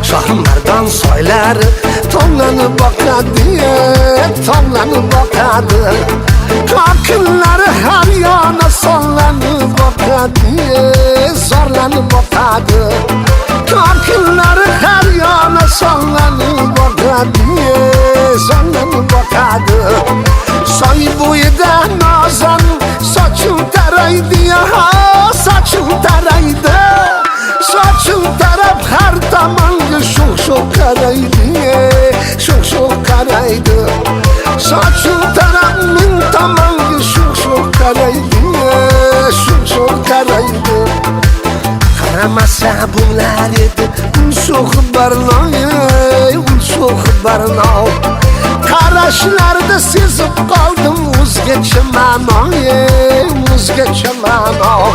Shohmardan soylari tomlanib boqadi, tomlanib boqadi. Kokinlari har yana sonlanib boqadi, zorlanib boqadi. Kokinlari har yana sonlanib boqadi, zorlanib boqadi. Soy bo'yida nozan sochim taraydi, sochim taraydi. Sochim tarab har tomonga sho'x qaraydi, sho'x qaraydi. Sochim tarab ming tomonga sho'x qaraydi, sho'x qaraydi. Qaramasa bo'lar edi sho'x barnoy, sho'x barnoy. Qarashlarda sezib qoldim o'zgacha ma'noy, o'zgacha ma'noy.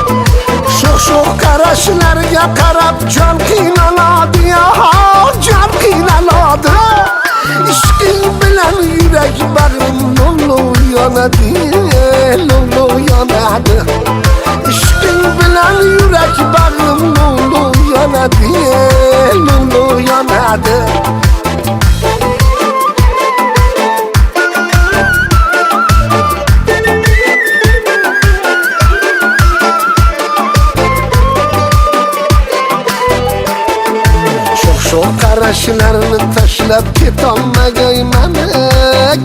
Sho'x qarashlarga qarab jon qiynaladi, jon qiynaladi. Ishqing bilan yurak bag'rim lo'l yonadi, lo'l yonadi. Ishqing bilan yurak bag'rim lo'l yonadi, lo'l yonadi. Qarashlarni tashlab ketolmagayman,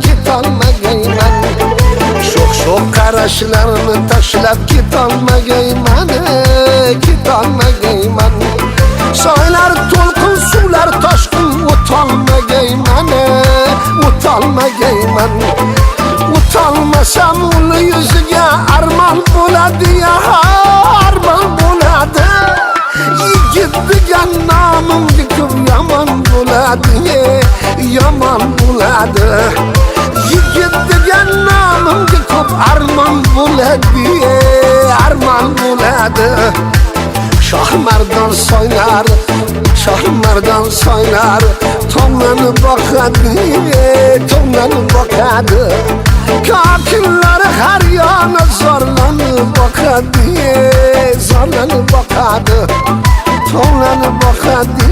ketolmagayman. Sho'x qarashlarni tashlab ketolmagayman, ketolmagayman. Soylar to'lqin, suvlar toshqin, o'tolmagayman, o'tolmagayman. O'tolmasam uni yuziga armon bo'ladi, armon bo'ladi. Yigit degan nomimga ko'p yomon bo'ladi, yomon bo'ladi. Yigit degan nomimga ko'p armon bo'ladi, armon bo'ladi. Shohmardan soylar, shohmardan soylar tomlanib boqadi, tomlanib boqadi. Kokinlari har yana zorlanib boqadi, zorlanib boqadi. Tomlanib boqadi,